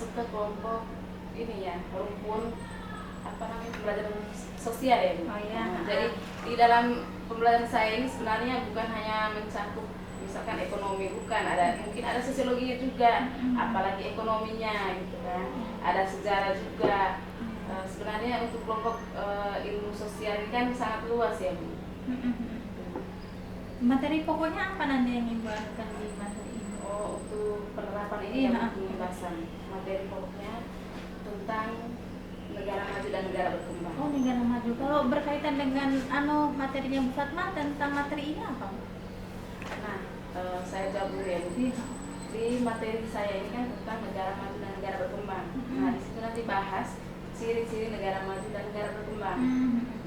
masuk ke kelompok ini ya, rumpun apa namanya, pembelajaran sosial ya Bu. Oh iya. Jadi di dalam pembelajaran saya ini sebenarnya bukan hanya mencakup misalkan ekonomi, bukan, mungkin ada sosiologinya juga, apalagi ekonominya gitu kan, ada sejarah juga. Sebenarnya untuk kelompok ilmu sosial ini kan sangat luas ya Bu. Materi pokoknya apa nanti yang Ibu akan di materi ini? Oh, untuk penerapan ini Iya, ya pembahasan materi pokoknya tentang negara maju dan negara berkembang. Oh, negara maju. Kalau berkaitan dengan materinya Bu Fatma tentang materi ini apa? Nah, saya jawab dulu ya Bu. Di materi saya ini kan tentang negara maju dan negara berkembang. Nah, di situ nanti bahas ciri-ciri negara maju dan negara berkembang.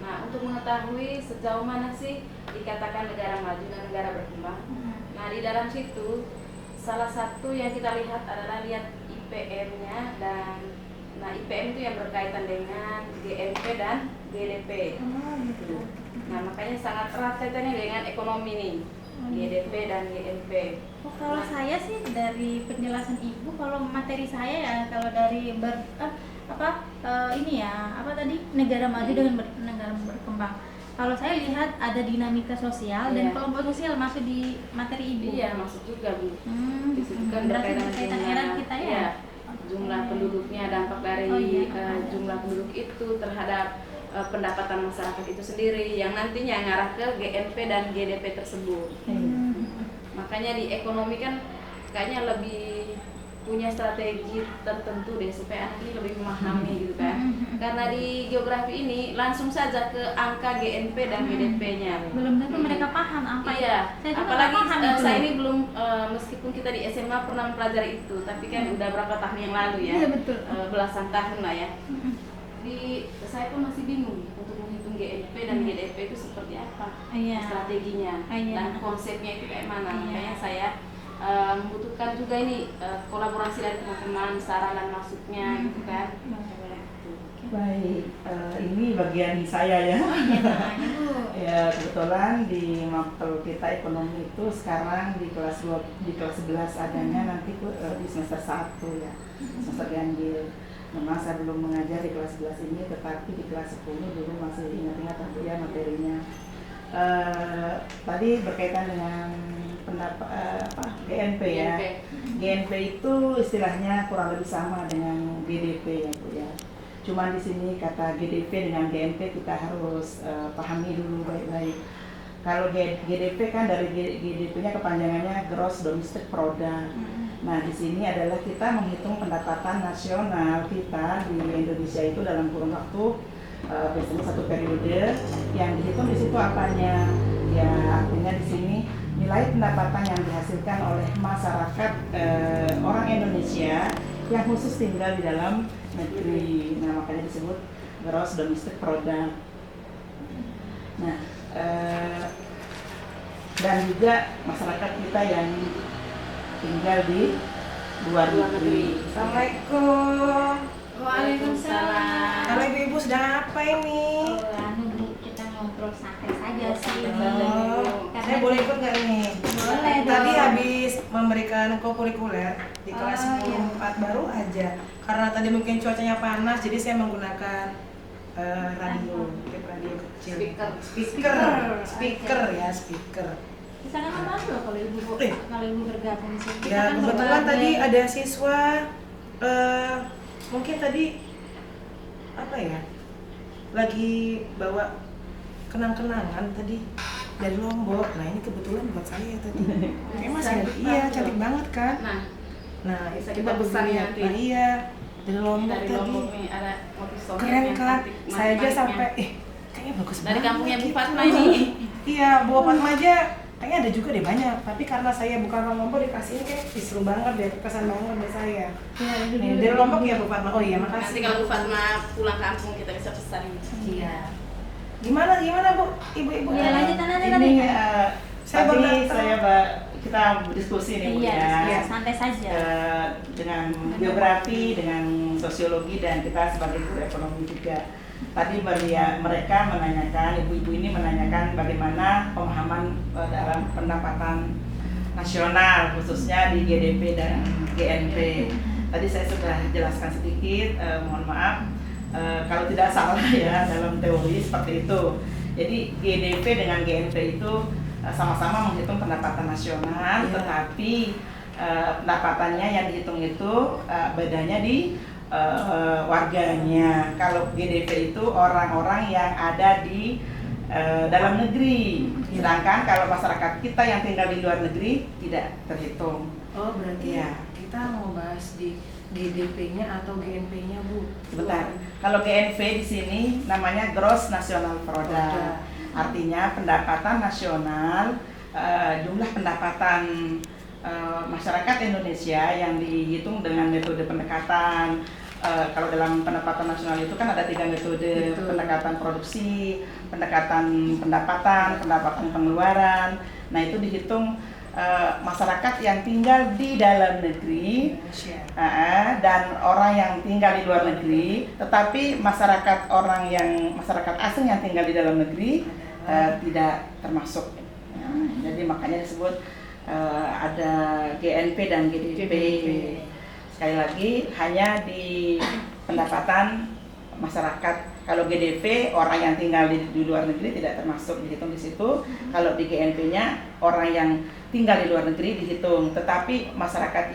Nah, untuk mengetahui sejauh mana sih dikatakan negara maju dan negara berkembang. Nah, di dalam situ salah satu yang kita lihat adalah lihat IPM-nya, dan nah IPM itu yang berkaitan dengan GNP dan GDP. Gitu. Nah, makanya sangat erat kaitannya dengan ekonomi nih. GDP dan GNP. Oh, kalau saya sih dari penjelasan Ibu, kalau materi saya ya kalau dari negara maju dengan negara berkembang. Kalau saya lihat ada dinamika sosial dan kelompok sosial masuk di materi Ibu. Iya, masuk juga Bu. Di situ kan berkaitan erat kita ya. Iya, jumlah penduduknya, dampak dari jumlah penduduk itu terhadap pendapatan masyarakat itu sendiri yang nantinya ngarah ke GNP dan GDP tersebut. Makanya di ekonomi kan kayaknya lebih punya strategi tertentu deh supaya anak ini lebih memahami gitu kan. Karena di geografi ini langsung saja ke angka GNP dan GDP-nya. Belum tentu mereka paham apa itu. Iya, apalagi paham saya ini belum meskipun kita di SMA pernah mempelajari itu, tapi kan udah berapa tahun yang lalu ya. Iya, betul. Belasan tahun lah ya. Saya pun masih bingung untuk menghitung GNP dan GDP itu seperti apa, strateginya dan konsepnya itu kayak mana. Makanya saya membutuhkan juga ini kolaborasi dari teman-teman, saran dan masuknya gitu kan. Baik, ini bagian saya ya. Ya, kebetulan di mapel kita ekonomi itu sekarang di kelas 11 adanya, nanti di semester 1 ya, semester ganjil. Memang saya belum mengajar di kelas 11 ini, tetapi di kelas 10 dulu masih ingat-ingat ya materinya. Tadi berkaitan dengan GNP ya. GNP itu istilahnya kurang lebih sama dengan GDP ya Bu ya. Cuma di sini kata GDP dengan GNP kita harus pahami dulu baik-baik. Kalau GDP kan dari GDP-nya kepanjangannya Gross Domestic Product. Nah, di sini adalah kita menghitung pendapatan nasional kita di Indonesia itu dalam kurun waktu biasanya satu periode. Yang dihitung di situ apanya? Ya, artinya di sini nilai pendapatan yang dihasilkan oleh masyarakat orang Indonesia yang khusus tinggal di dalam negeri. Nah, makanya disebut Gross Domestic Product. Nah, dan juga masyarakat kita yang tinggal di luar negeri. Assalamualaikum. Waalaikumsalam. Halo ibu-ibu, sedang apa ini? Kita ngobrol santai saja sih. Saya boleh ikut nggak nih? Boleh. Tadi habis memberikan kokurikuler di kelas 10 baru aja. Karena tadi mungkin cuacanya panas, jadi saya menggunakan radio kecil. Speaker. Misalkan apa kalau ibu bergabung di sini? Ya, kebetulan tadi ada siswa mungkin tadi lagi bawa kenang-kenangan tadi dari Lombok. Nah, ini kebetulan buat saya tadi. Cantik banget kan? Nah, bisa coba kita pesan begini. nanti. Nah, iya, dari Lombok Dari tadi. Lombok nih ada motif soket Keren yang kan? cantik, Saya aja manik-maniknya. sampai kayaknya bagus banget. Dari kampungnya Bu gitu. Fatma ini. Iya, Bu Fatma aja kayaknya ada juga deh banyak. Tapi karena saya bukan orang Lombok, dikasih ini kayak seru banget deh, kesan banget buat saya. Nih, dari Lombok ya Bu Fatma. Oh iya, Nanti makasih. kalau Bu Fatma pulang kampung kita bisa pesan ini. Iya. Gimana Bu? Ibu-ibu. Ya, lanjut nanti. Ini Saya kita berdiskusi nih Bu ya. Iya, santai saja. Dengan geografi, dengan sosiologi, dan kita sebagai guru ekonomi juga. Tadi mereka menanyakan, ibu-ibu ini menanyakan bagaimana pemahaman dalam pendapatan nasional khususnya di GDP dan GNP. Tadi saya sudah jelaskan sedikit, mohon maaf kalau tidak salah ya dalam teori seperti itu. Jadi GDP dengan GNP itu sama-sama menghitung pendapatan nasional, tetapi pendapatannya yang dihitung itu bedanya di warganya. Kalau GDP itu orang-orang yang ada di dalam negeri, sedangkan kalau masyarakat kita yang tinggal di luar negeri tidak terhitung. Oh berarti ya kita mau bahas di GDP-nya atau GNP-nya Bu? Sebentar. Kalau GNP di sini namanya Gross National Product. Artinya pendapatan nasional, jumlah pendapatan masyarakat Indonesia yang dihitung dengan metode pendekatan. Kalau dalam pendapatan nasional itu kan ada 3 metode. Betul. Pendekatan produksi, pendekatan pendapatan, pendapatan pengeluaran. Nah itu dihitung masyarakat yang tinggal di dalam negeri dan orang yang tinggal di luar negeri, tetapi masyarakat asing yang tinggal di dalam negeri tidak termasuk. Jadi makanya disebut ada GNP dan GDP. Sekali lagi hanya di pendapatan masyarakat. Kalau GDP orang yang tinggal di luar negeri tidak termasuk dihitung di situ. Kalau di GNP-nya orang yang tinggal di luar negeri dihitung, tetapi masyarakat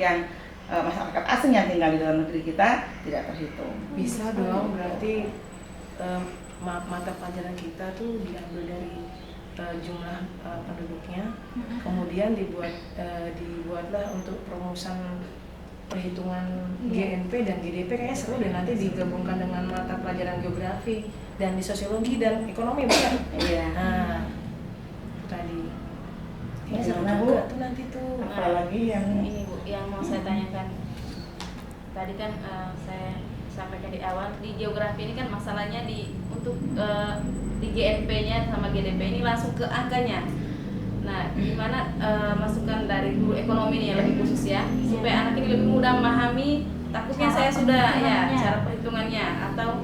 asing yang tinggal di dalam negeri kita tidak terhitung. Bisa dong, berarti mata pelajaran kita tuh diambil dari jumlah penduduknya, kemudian dibuatlah untuk perumusan perhitungan GNP dan GDP. Kayaknya seru deh nanti digabungkan dengan mata pelajaran geografi dan di sosiologi dan ekonomi, bukan? Iya. Nah, itu tadi. Kayaknya seru Gimana, Bu? juga tuh nanti tuh. Apalagi yang ini Bu, yang mau saya tanyakan tadi kan saya sampaikan di awal, di geografi ini kan masalahnya di GNP-nya sama GDP ini langsung ke angkanya. Nah, gimana masukan dari guru ekonomi nih yang lebih khusus ya, supaya anak ini lebih mudah memahami. Takutnya saya sudah cara perhitungannya atau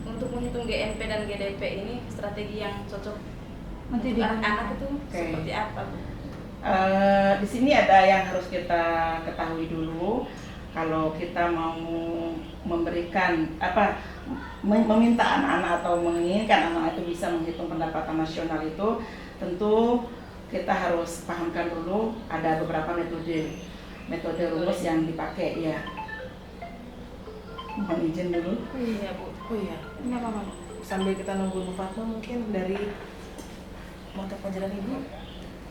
untuk menghitung GNP dan GDP ini strategi yang cocok untuk anak-anak itu seperti apa, Bu? Di sini ada yang harus kita ketahui dulu. Kalau kita mau meminta anak-anak atau menginginkan anak itu bisa menghitung pendapatan nasional itu, tentu kita harus pahamkan dulu ada beberapa metode rumus yang dipakai ya. Mohon izin dulu. Iya Bu. Oh iya, sambil kita nunggu Bu Fatma, mungkin dari mata pelajaran Ibu.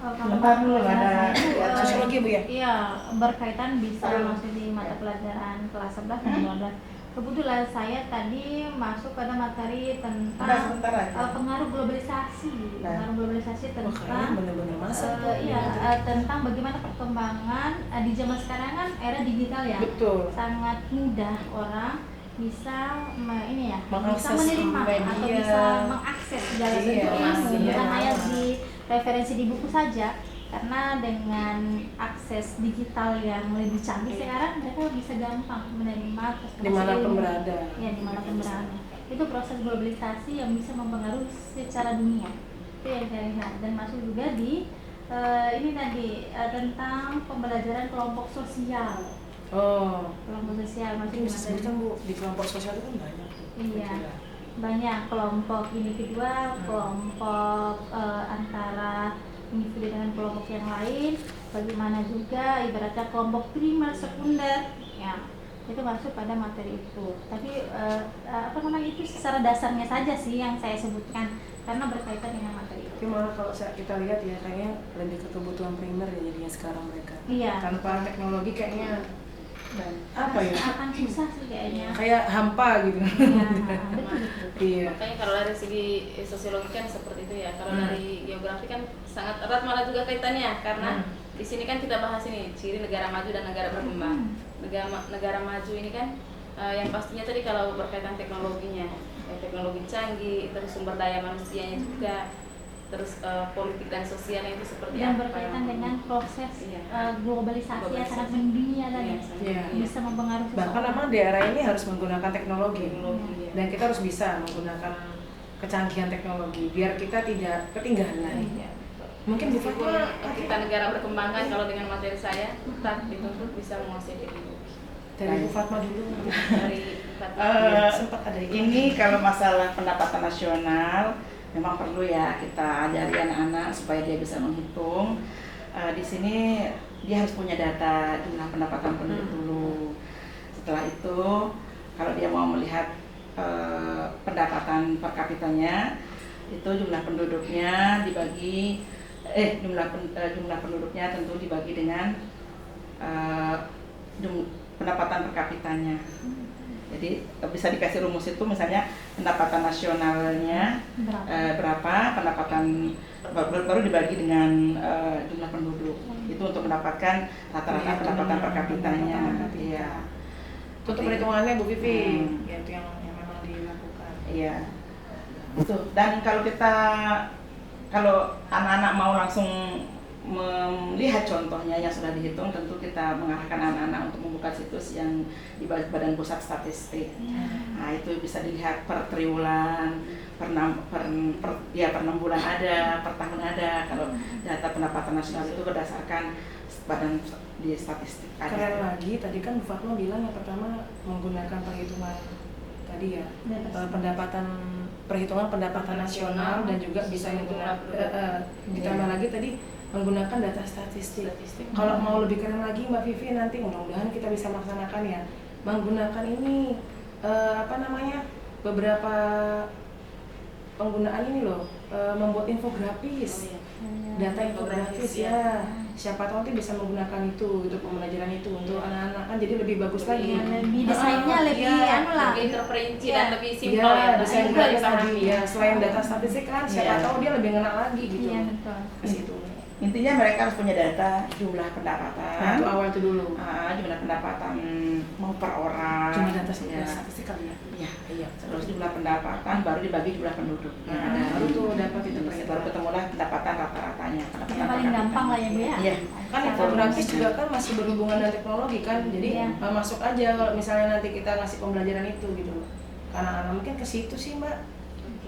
Bentar dulu ada Sosiologi Bu ya? Iya, berkaitan bisa masuk di mata pelajaran kelas 11 dan 12. Kebetulan saya tadi masuk pada materi tentang pengaruh globalisasi. Pengaruh globalisasi tentang benar-benar masuk. tentang bagaimana perkembangan di zaman sekarang kan era digital ya. Betul. Sangat mudah orang bisa bisa Mengakses menerima media. atau bisa mengakses segala bentuk ilmu, bukan hanya di referensi di buku saja, karena dengan akses digital yang lebih canggih sekarang mereka bisa gampang menerima dimanapun berada. Ya, dimanapun berada. Itu proses globalisasi yang bisa mempengaruhi secara dunia. Itu yang saya lihat, dan masuk juga di tentang pembelajaran kelompok sosial. Oh, Kelompok sosial masuk bisa sebutkan Bu, di kelompok sosial itu kan banyak tuh. Iya, banyak kelompok individual, kelompok antara individu dengan kelompok yang lain, bagaimana juga ibaratnya kelompok primer, sekunder, ya itu masuk pada materi itu. Tapi itu secara dasarnya saja sih yang saya sebutkan karena berkaitan dengan materi itu. Tapi malah kalau kita lihat ya kayaknya lebih ke kebutuhan primer ya jadinya sekarang mereka. Iya. Tanpa teknologi kayaknya akan susah sih kayaknya. Kayak hampa gitu. Iya, betul. Iya. Makanya kalau dari segi sosiologi kan seperti itu ya. Kalau dari geografi kan sangat erat malah juga kaitannya, karena di sini kan kita bahas ini ciri negara maju dan negara berkembang. Negara maju ini kan yang pastinya tadi kalau berkaitan teknologinya, teknologi canggih, terus sumber daya manusianya juga, terus politik dan sosialnya itu seperti Dan apa berkaitan yang dengan proses globalisasi yang sangat mendunia tadi, Iya. bisa mempengaruhi Bahkan memang di era ini harus menggunakan teknologi. teknologi ya. Dan kita harus bisa menggunakan kecanggihan teknologi biar kita tidak ketinggalan. Iya. Mungkin Bu meskipun Fatma kita negara berkembang kan, kalau dengan materi saya tetap dituntut bisa menguasai teknologi. dari Bu Fatma dulu. Dari Sempat ada Ini kalau masalah pendapatan nasional memang perlu ya kita ajari anak-anak supaya dia bisa menghitung. Di sini dia harus punya data jumlah pendapatan penduduk dulu. Setelah itu kalau dia mau melihat pendapatan per kapitanya, itu jumlah penduduknya dibagi jumlah penduduknya tentu dibagi dengan pendapatan per kapitanya. Jadi bisa dikasih rumus itu, misalnya pendapatan nasionalnya berapa, pendapatan baru dibagi dengan jumlah penduduk. Itu untuk mendapatkan rata-rata pendapatan per kapitanya. Iya. Itu perhitungannya Bu Vivi, ya itu yang memang dilakukan. Iya. Itu. Dan kalau anak-anak mau langsung melihat contohnya yang sudah dihitung, tentu kita mengarahkan anak-anak untuk membuka situs yang di Badan Pusat Statistik. Nah, itu bisa dilihat per triwulan, per 6 bulan ada, per tahun ada. Kalau data pendapatan nasional itu berdasarkan Badan di Statistik ada. Keren lagi, tadi kan Bu Fatma bilang yang pertama menggunakan perhitungan tadi ya, perhitungan pendapatan nasional, dan juga bisa menggunakan ditambah lagi tadi menggunakan data statistik. Kalau mau lebih keren lagi Mbak Vivi, nanti mudah-mudahan kita bisa melaksanakan ya, menggunakan ini beberapa penggunaan ini loh, membuat infografis, data infografis ya. Siapa tahu nanti bisa menggunakan itu untuk pembelajaran itu untuk anak-anak, kan jadi lebih bagus lagi. Lebih desainnya lebih lebih terperinci dan lebih simpel ya. Bisa mudah dipahami ya. Selain data statistik kan, siapa tahu dia lebih ngena lagi gitu. Iya, betul. Ke situ. Intinya mereka harus punya data jumlah pendapatan. Nah, itu awal itu dulu. Jumlah pendapatan mau per orang. Cuma data ya. statistik kali ya. Iya. Terus jumlah pendapatan baru dibagi jumlah penduduk. Baru tuh dapat itu baru ketemulah pendapatan rata-ratanya. Yang paling gampang lah ya Bu ya. Iya. Kan infografis juga kan masih berhubungan dengan teknologi kan, jadi masuk aja kalau misalnya nanti kita ngasih pembelajaran itu gitu. Anak-anak mungkin ke situ sih Mbak,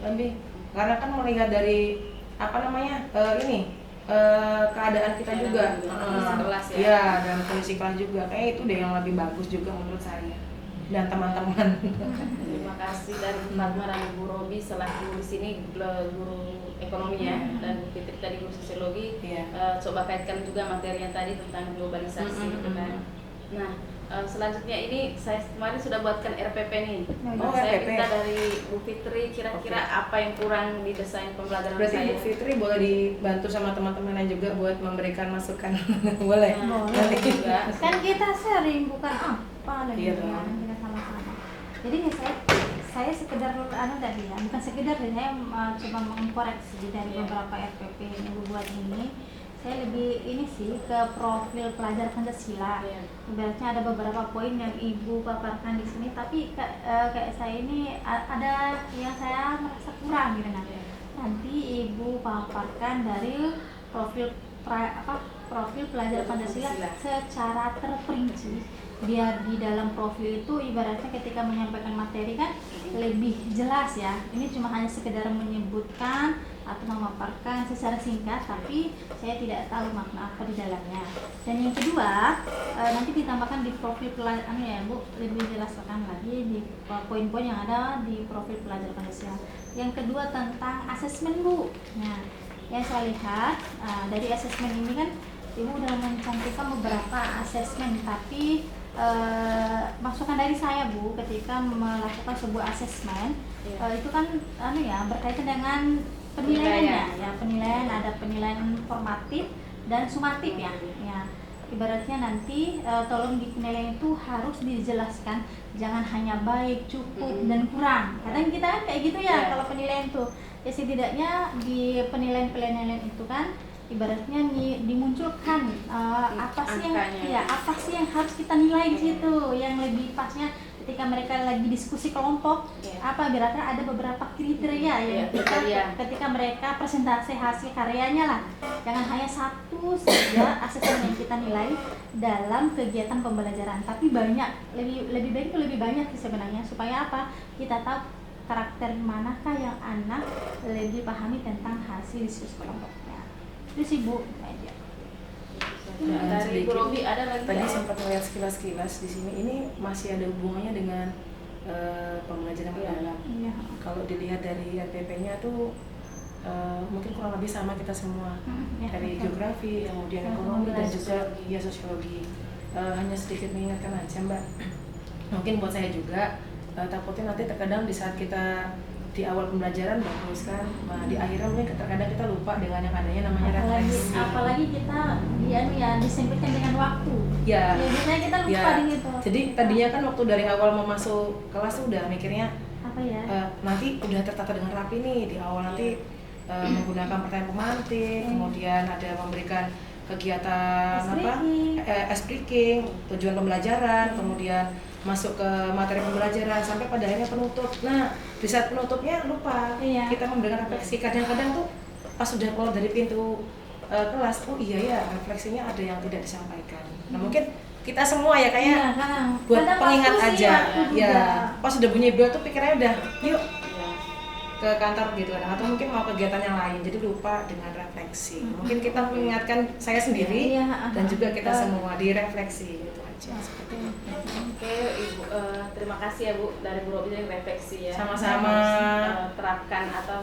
lebih karena kan melihat dari keadaan kita juga, kelas ya. Iya, dan kondisi kelas juga, kayak itu deh yang lebih bagus juga menurut saya dan teman-teman. Terima kasih dari Bu Fatma dan Bu Robi selaku di sini guru ekonomi ya, dan Bu Fitri tadi guru sosiologi. Coba kaitkan juga materinya tadi tentang globalisasi gitu kan. Nah, selanjutnya ini saya kemarin sudah buatkan RPP nih. Saya RPP. minta dari Bu Fitri kira-kira apa yang kurang di desain pembelajaran Berarti saya. Bu Fitri boleh dibantu sama teman-teman yang juga buat memberikan masukan. Boleh. Boleh juga. Kan kita sharing, bukan apa lagi. Iya, Kita sama-sama. Jadi saya sekedar tadi ya, bukan sekedar saya coba mengkoreksi dari beberapa RPP yang ibu buat ini. Saya lebih ini sih ke profil pelajar Pancasila. Ibaratnya ada beberapa poin yang ibu paparkan di sini, tapi kayak saya ini ada yang saya merasa kurang gitu nanti ibu paparkan dari profil pelajar Pancasila secara terperinci, biar di dalam profil itu ibaratnya ketika menyampaikan materi kan lebih jelas ya. Ini cuma hanya sekedar menyebutkan atau memaparkan secara singkat, tapi saya tidak tahu makna apa di dalamnya. Dan yang kedua, nanti ditambahkan di profil pelajar Bu, lebih jelaskan lagi di poin-poin yang ada di profil pelajar Pancasila. Yang kedua tentang asesmen Bu. Nah, yang saya lihat dari asesmen ini kan Ibu sudah mencantumkan beberapa asesmen, tapi masukan dari saya Bu ketika melakukan sebuah asesmen itu kan berkaitan dengan penilaiannya ya, penilaian ada penilaian formatif dan sumatif ya. Ibaratnya nanti tolong di penilaian itu harus dijelaskan, jangan hanya baik, cukup dan kurang. Kadang kita kan kayak gitu ya kalau penilaian tuh. Ya setidaknya di penilaian itu kan ibaratnya dimunculkan apa sih yang harus kita nilai di situ, yang lebih pasnya ketika mereka lagi diskusi kelompok berarti ada beberapa kriteria yang ketika mereka presentasi hasil karyanya lah, jangan hanya satu saja asesmen yang kita nilai dalam kegiatan pembelajaran, tapi lebih baik itu lebih banyak sih sebenarnya, supaya apa, kita tahu karakter manakah yang anak lebih pahami tentang hasil diskusi kelompoknya. Itu sih Bu aja. Dari Bu Robi ada lagi? Tadi ya? sempat melihat sekilas-sekilas di sini. Ini masih ada hubungannya dengan pembelajaran mendalam. Iya. Kalau dilihat dari RPP-nya tuh mungkin kurang lebih sama kita semua. Ya, Dari betul. geografi, kemudian Ya, ekonomi dan juga sosiologi. ya sosiologi. Hanya sedikit mengingatkan aja Mbak. Mungkin buat saya juga takutnya nanti terkadang di saat kita di awal pembelajaran bagus kan, di akhirnya mungkin terkadang kita lupa dengan yang adanya namanya refleksi. Apalagi kita disempitkan dengan waktu. Ya. Ya, biasanya kita lupa Ya. di gitu. Jadi tadinya kan waktu dari awal mau masuk kelas tuh udah mikirnya Apa ya? nanti udah tertata dengan rapi nih di awal nanti menggunakan pertanyaan pemantik, kemudian ada memberikan kegiatan ice breaking, tujuan pembelajaran, kemudian masuk ke materi pembelajaran sampai pada akhirnya penutup. Nah, di saat penutupnya lupa Iya. kita memberikan refleksi. Kadang-kadang tuh pas sudah keluar dari pintu kelas, oh iya ya refleksinya ada yang tidak disampaikan. Nah mungkin kita semua ya kayak Iya, Kang. buat Kadang pengingat waktu sih, aja, waktu juga. ya pas sudah bunyi bel tuh pikirannya udah yuk Iya. ke kantor gitu kan, atau mungkin mau kegiatan yang lain, jadi lupa dengan refleksi. Mungkin kita mengingatkan saya sendiri Iya, dan juga kita semua direfleksi gitu aja seperti itu. Oke, Ibu, terima kasih ya Bu dari Bu Robi dari refleksi ya. Sama-sama. Saya harus, terapkan atau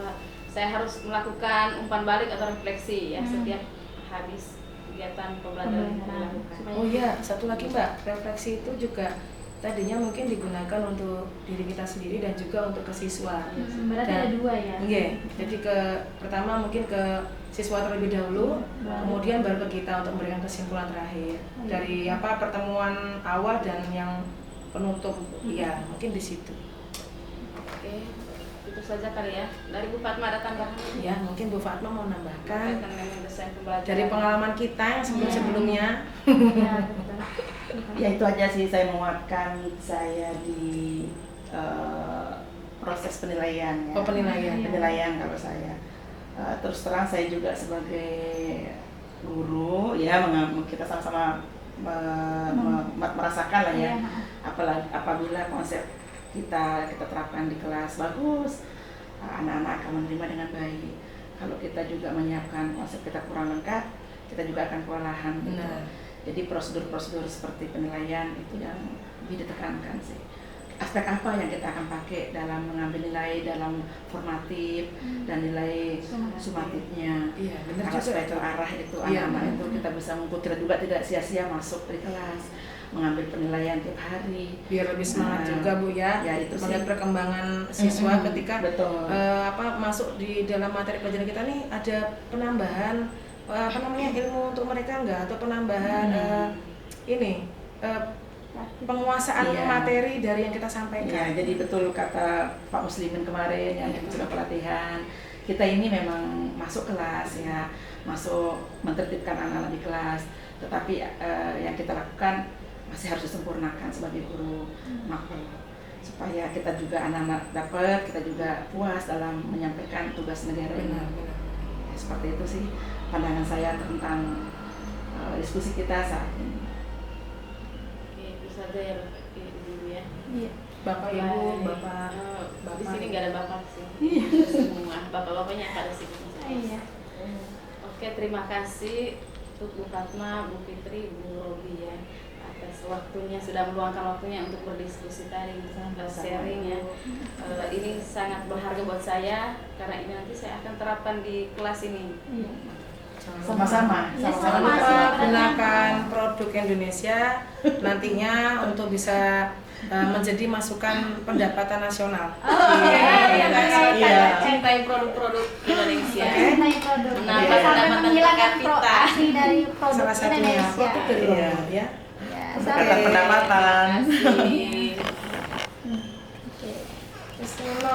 saya harus melakukan umpan balik atau refleksi ya setiap habis kegiatan pembelajaran yang dilakukan. Oh iya, satu lagi Mbak, refleksi itu juga tadinya mungkin digunakan untuk diri kita sendiri dan juga untuk ke siswa. Berarti ada dua ya. Iya, jadi pertama mungkin ke siswa terlebih dahulu, kemudian baru ke kita untuk memberikan kesimpulan terakhir dari pertemuan awal dan yang penutup. Ya, mungkin di situ. Oke, itu saja kali ya. Dari Bu Fatma ada tambahan? Ya, mungkin Bu Fatma mau nambahkan Berkaitan dengan desain pembelajaran. dari pengalaman kita yang sebelum-sebelumnya. Iya, betul. Ya itu aja sih, saya menguatkan saya di proses penilaian ya. Oh, penilaian. Penilaian kalau saya. Terus terang saya juga sebagai guru ya, kita sama-sama merasakan lah ya. Iya. Apalagi apabila konsep kita terapkan di kelas bagus, anak-anak akan menerima dengan baik. Kalau kita juga menyiapkan konsep kita kurang lengkap, kita juga akan kewalahan gitu. Benar. Jadi prosedur-prosedur seperti penilaian itu yang lebih ditekankan sih. Aspek apa yang kita akan pakai dalam mengambil nilai dalam formatif dan nilai sumatifnya. Iya, benar Karena juga. supaya terarah itu Iya, anak-anak benar. itu kita bisa mengikuti dan juga tidak sia-sia masuk di kelas, mengambil penilaian tiap hari. Biar lebih semangat juga Bu ya, Ya, itu sih. melihat perkembangan siswa ketika Betul. masuk di dalam materi pelajaran kita nih ada penambahan ilmu untuk mereka enggak, atau penambahan penguasaan Iya. materi dari yang kita Ya, sampaikan. jadi betul kata Pak Muslimin kemarin yang kita sudah pelatihan. Kita ini memang masuk kelas ya, masuk menertibkan anak-anak di kelas. Tetapi yang kita lakukan masih harus disempurnakan sebagai guru makro, supaya kita juga anak-anak dapat, kita juga puas dalam menyampaikan tugas negara ini. Benar, benar. Ya, seperti itu sih pandangan saya tentang diskusi kita saat ini. Oke, itu saja ya Ibu ya. Iya. Bapak Ibu, Bapak Di sini nggak ada bapak sih. Semua bapak-bapaknya yang pada sini. Iya. Oke, terima kasih untuk Bu Fatma, Bu Fitri, Bu Robi ya atas waktunya, sudah meluangkan waktunya untuk berdiskusi tadi, sharing ya. Ini sangat berharga buat saya karena ini nanti saya akan terapkan di kelas ini. Iya. Sama-sama, Iya, sama-sama. sama-sama. Gunakan produk Indonesia nantinya untuk bisa menjadi masukan pendapatan nasional. Iya. Cintai produk-produk Indonesia. Mengenai produk. Menambah Sampai pendapatan menghilangkan per kapita. asli dari produk Salah satunya Indonesia. produk dari Iya. luar ya. Ya, Pendapatan. Terima kasih. Oke. Bismillah.